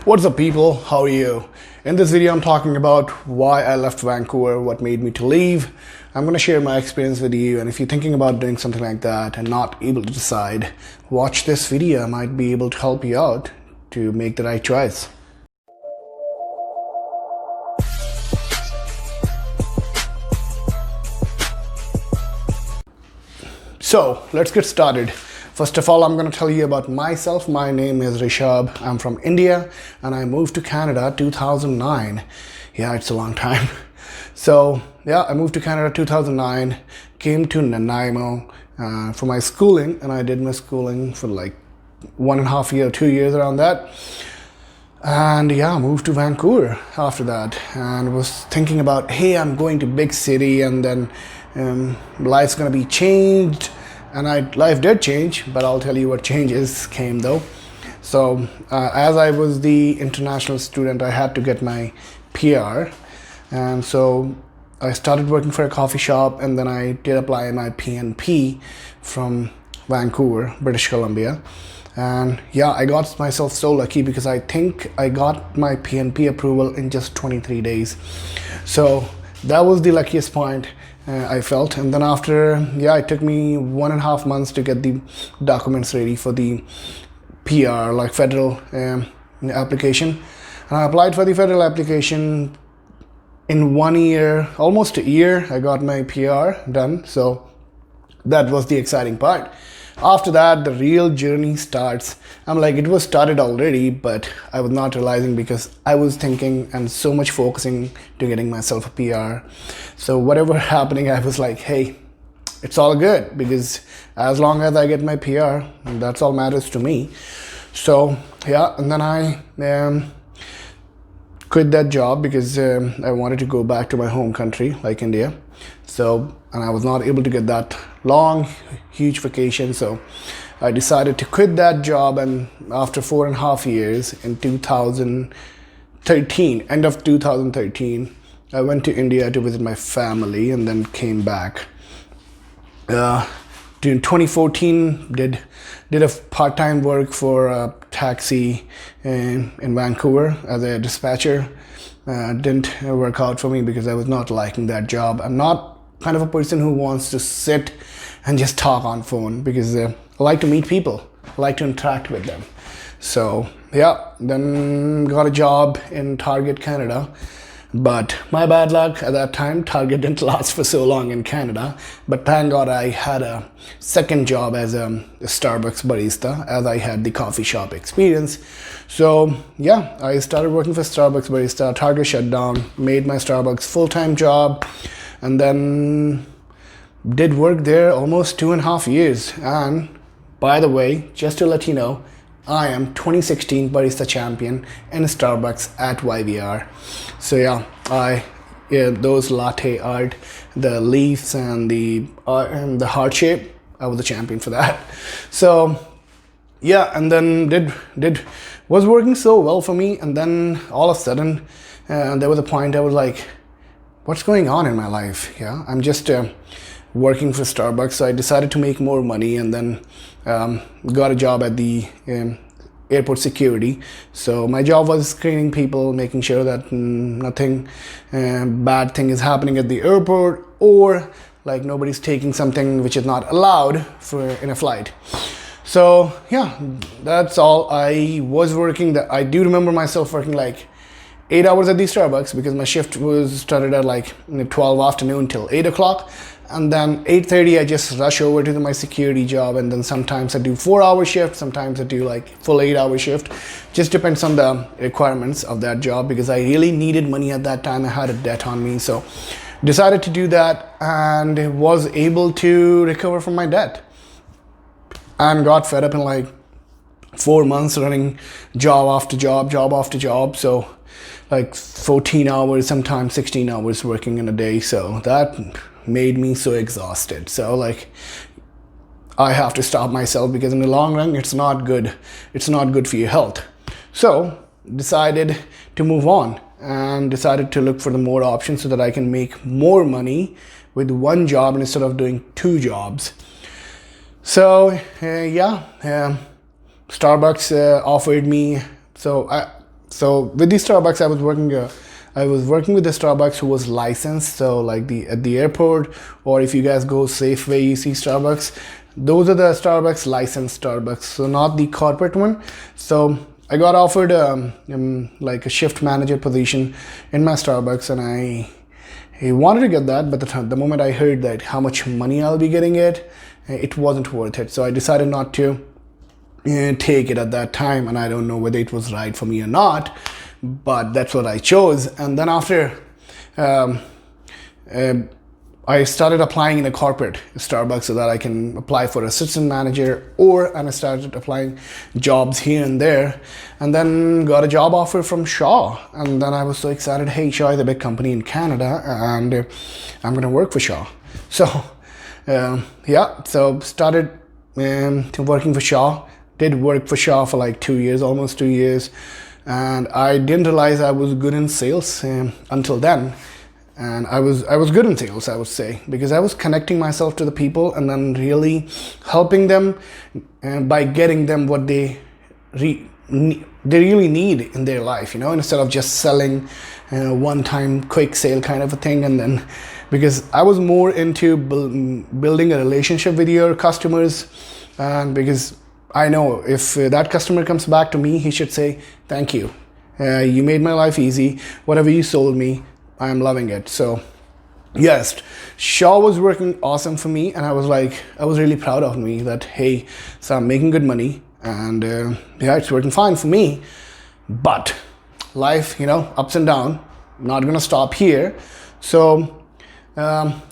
What's up, people? How are you? In this video, I'm talking about why I left Vancouver, what made me to leave. I'm going to share my experience with you, and if you're thinking about doing something like that and not able to decide, watch this video. I might be able to help you out to make the right choice. So let's get started. First of all, I'm going to tell you about myself. My name is Rishabh. I'm from India and I moved to Canada 2009. Yeah, it's a long time. So yeah, I moved to Canada 2009, came to Nanaimo for my schooling, and I did my schooling for like 1.5 years, 2 years around that. And yeah, moved to Vancouver after that and was thinking about, hey, I'm going to big city and then life's going to be changed. And life did change, but I'll tell you what changes came though. So as I was the international student, I had to get my PR. And so I started working for a coffee shop, and then I did apply my PNP from Vancouver, British Columbia. And yeah, I got myself so lucky because I think I got my PNP approval in just 23 days. So that was the luckiest point I felt. And then after, yeah, it took me 1.5 months to get the documents ready for the PR, like federal application. And I applied for the federal application in 1 year, almost a year, I got my PR done. So that was the exciting part. After that, the real journey starts. I'm like, it was started already, but I was not realizing because I was thinking and so much focusing to getting myself a PR. So whatever happening, I was like, hey, it's all good because as long as I get my PR, that's all matters to me. So yeah, and then I quit that job because I wanted to go back to my home country, like India. So, and I was not able to get that long, huge vacation. So I decided to quit that job. And after 4.5 years in 2013, end of 2013, I went to India to visit my family and then came back. In 2014, did a part-time work for a taxi in Vancouver as a dispatcher. Didn't work out for me because I was not liking that job. I'm not kind of a person who wants to sit and just talk on phone because I like to meet people, I like to interact with them. So yeah, then got a job in Target, Canada. But my bad luck at that time, Target didn't last for so long in Canada. But thank God I had a second job as a Starbucks barista, as I had the coffee shop experience. So yeah, I started working for Starbucks barista. Target shut down, made my Starbucks full-time job, and then did work there almost 2.5 years. And by the way, just to let you know, I am 2016 Barista Champion in Starbucks at YVR. So yeah, those latte art, the leaves and the heart shape, I was the champion for that. So yeah, and then was working so well for me, and then all of a sudden there was a point I was like, what's going on in my life? Yeah, I'm just working for Starbucks. So I decided to make more money, and then got a job at the airport security. So my job was screening people, making sure that nothing bad thing is happening at the airport, or like nobody's taking something which is not allowed in a flight. So yeah, that's all. I was working. I do remember myself working like 8 hours at the Starbucks because my shift was started at like 12 afternoon till 8 o'clock. And then 8:30, I just rush over to my security job. And then sometimes I do 4-hour shift. Sometimes I do like full 8-hour shift. Just depends on the requirements of that job because I really needed money at that time. I had a debt on me. So decided to do that and was able to recover from my debt. And got fed up in like 4 months running job after job after job. So like 14 hours, sometimes 16 hours working in a day. So that made me so exhausted. So like I have to stop myself because in the long run it's not good. It's not good for your health. So decided to move on and decided to look for the more options so that I can make more money with one job instead of doing 2 jobs. So yeah, Starbucks offered me, so So with the Starbucks, I was working with the Starbucks who was licensed. So like at the airport, or if you guys go Safeway, you see Starbucks. Those are the Starbucks licensed Starbucks, so not the corporate one. So I got offered like a shift manager position in my Starbucks, and I wanted to get that, but the moment I heard that how much money I'll be getting it wasn't worth it. So I decided not to take it at that time, and I don't know whether it was right for me or not, but that's what I chose. And then after I started applying in a corporate Starbucks so that I can apply for assistant manager, and I started applying jobs here and there, and then got a job offer from Shaw. And then I was so excited. Hey, Shaw is a big company in Canada, and I'm gonna work for Shaw. So so started working for Shaw. Did work for Shaw for like 2 years, almost 2 years, and I didn't realize I was good in sales until then. And I was good in sales, I would say, because I was connecting myself to the people and then really helping them by getting them what they really need in their life, instead of just selling one-time quick sale kind of a thing. And then because I was more into building a relationship with your customers, and because I know if that customer comes back to me, he should say, thank you. You made my life easy. Whatever you sold me, I'm loving it. So yes, Shaw was working awesome for me, and I was really proud of me that, hey, so I'm making good money, and it's working fine for me. But life, ups and down, not gonna stop here. So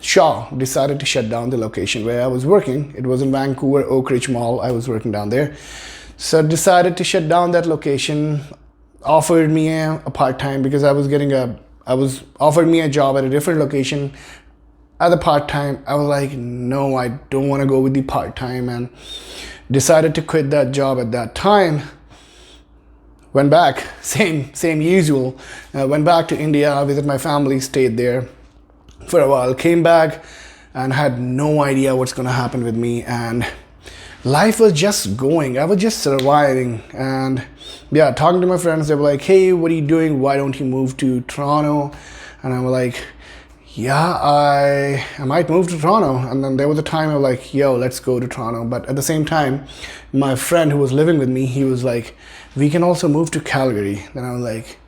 Shaw decided to shut down the location where I was working. It was in Vancouver, Oak Ridge Mall. I was working down there. So decided to shut down that location, offered me a part-time, because offered me a job at a different location at the part-time. I was like, no, I don't want to go with the part-time, and decided to quit that job at that time. Went back, same usual. Went back to India, visit my family, stayed there for a while, came back, and had no idea what's going to happen with me. And life was just going. I was just surviving. And talking to my friends, they were like, hey, what are you doing? Why don't you move to Toronto? And I was like, I might move to Toronto. And then there was a time I was like, yo, let's go to Toronto. But at the same time, my friend who was living with me, he was like, we can also move to Calgary. Then I was like,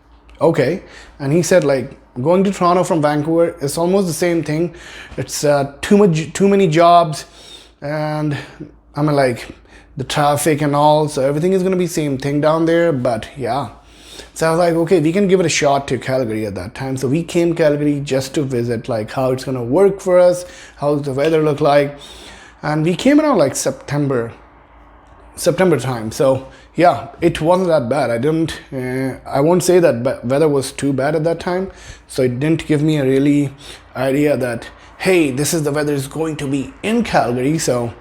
okay. And he said, like, going to Toronto from Vancouver is almost the same thing. It's too many jobs, and I'm like, the traffic and all, so everything is going to be same thing down there. But so I was like, okay, we can give it a shot to Calgary at that time. So we came Calgary just to visit, like, how it's going to work for us, how's the weather look like. And we came around like September time. So it wasn't that bad. I won't say that weather was too bad at that time. So it didn't give me a really idea that, hey, this is the weather is going to be in Calgary. So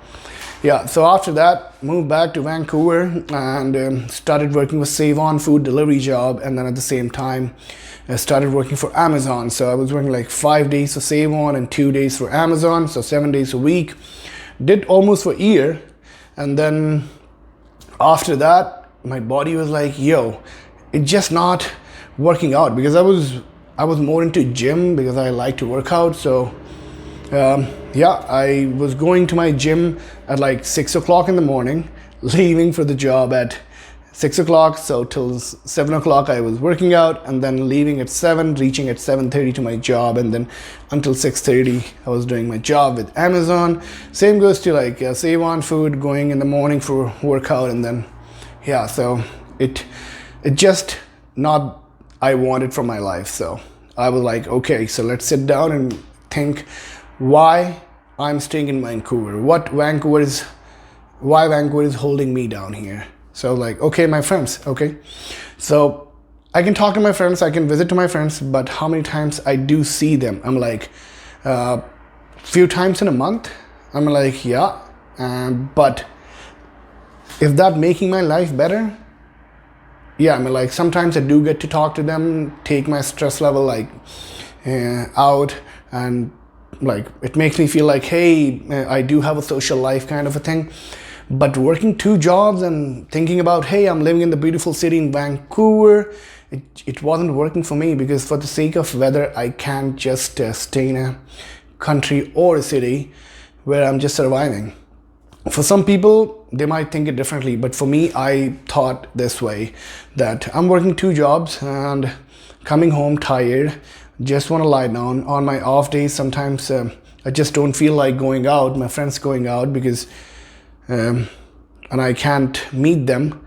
so after that, moved back to Vancouver and started working with Save On food delivery job. And then at the same time, I started working for Amazon. So I was working like 5 days for Save On and 2 days for Amazon. So 7 days a week. Did almost for a year. And then after that, my body was like, yo, it's just not working out, because I was more into gym because I like to work out. So I was going to my gym at like 6 o'clock in the morning, leaving for the job at 6 o'clock. So till 7 o'clock I was working out, and then leaving at 7, reaching at 7:30 to my job, and then until 6:30 I was doing my job with Amazon. Same goes to like Save On food, going in the morning for workout, and then so it just not I wanted from my life. So I was like, okay, so let's sit down and think why I'm staying in Vancouver. Why Vancouver is holding me down here. So like, okay, my friends, okay. So I can talk to my friends, I can visit to my friends, but how many times I do see them? I'm like, few times in a month. I'm like, but is that making my life better? I mean, like, sometimes I do get to talk to them, take my stress level like out, and like it makes me feel like, hey, I do have a social life kind of a thing. But working 2 jobs and thinking about, hey, I'm living in the beautiful city in Vancouver, it wasn't working for me, because for the sake of weather, I can't just stay in a country or a city where I'm just surviving. For some people, they might think it differently, but for me, I thought this way, that I'm working 2 jobs and coming home tired, just want to lie down. On my off days, sometimes I just don't feel like going out, my friends going out, because and I can't meet them.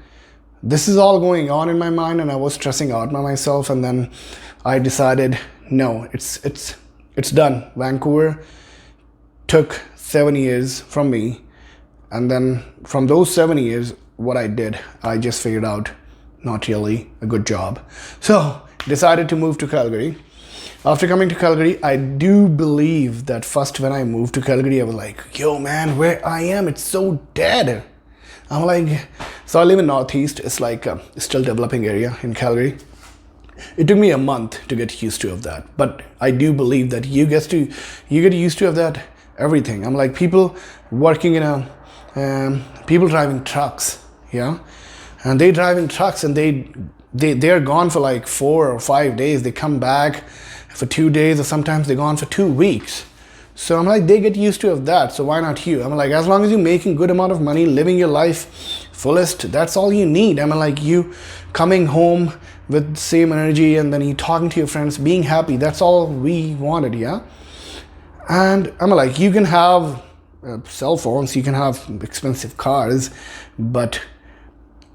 This is all going on in my mind, and I was stressing out by myself. And then I decided, no, it's done. Vancouver took 7 years from me. And then from those 7 years, what I did, I just figured out not really a good job. So decided to move to Calgary. After coming to Calgary, I do believe that first when I moved to Calgary, I was like, yo man, where I am, it's so dead. I'm like, so I live in Northeast. It's like a still developing area in Calgary. It took me a month to get used to of that. But I do believe that you get used to of that everything. I'm like, people working in people driving trucks, yeah, and they driving trucks, and they're gone for like 4 or 5 days. They come back for 2 days, or sometimes they're gone for 2 weeks. So I'm like, they get used to of that. So why not you? I'm like, as long as you're making good amount of money, living your life fullest, that's all you need. I'm like, you coming home with the same energy, and then you talking to your friends, being happy. That's all we wanted, yeah. And I'm like, you can have cell phones, you can have expensive cars, but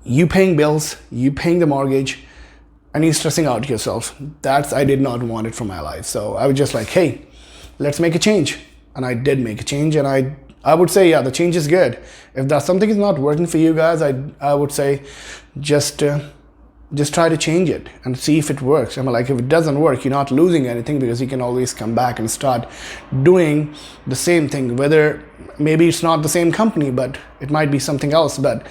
you paying bills, you paying the mortgage, and you stressing out yourself. I did not want it for my life. So I was just like, hey, let's make a change. And I did make a change, and I would say, yeah, the change is good. If that something is not working for you guys, I would say just try to change it and see if it works. I'm like, if it doesn't work, you're not losing anything, because you can always come back and start doing the same thing. Whether maybe it's not the same company, but it might be something else, but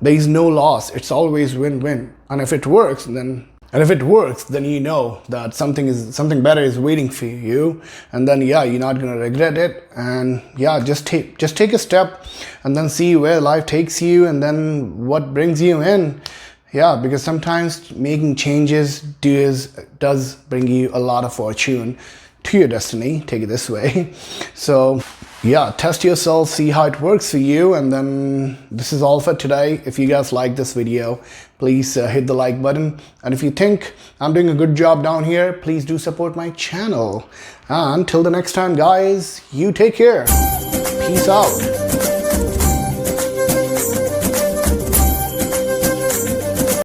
there is no loss. It's always win-win. And if it works, then you know that something better is waiting for you. And then yeah, you're not gonna regret it. And yeah, just take a step and then see where life takes you, and then what brings you in. Yeah, because sometimes making changes does bring you a lot of fortune to your destiny. Take it this way. So yeah, test yourself, see how it works for you. And then this is all for today. If you guys like this video, please hit the like button. And if you think I'm doing a good job down here, please do support my channel. And until the next time, guys, you take care. Peace out.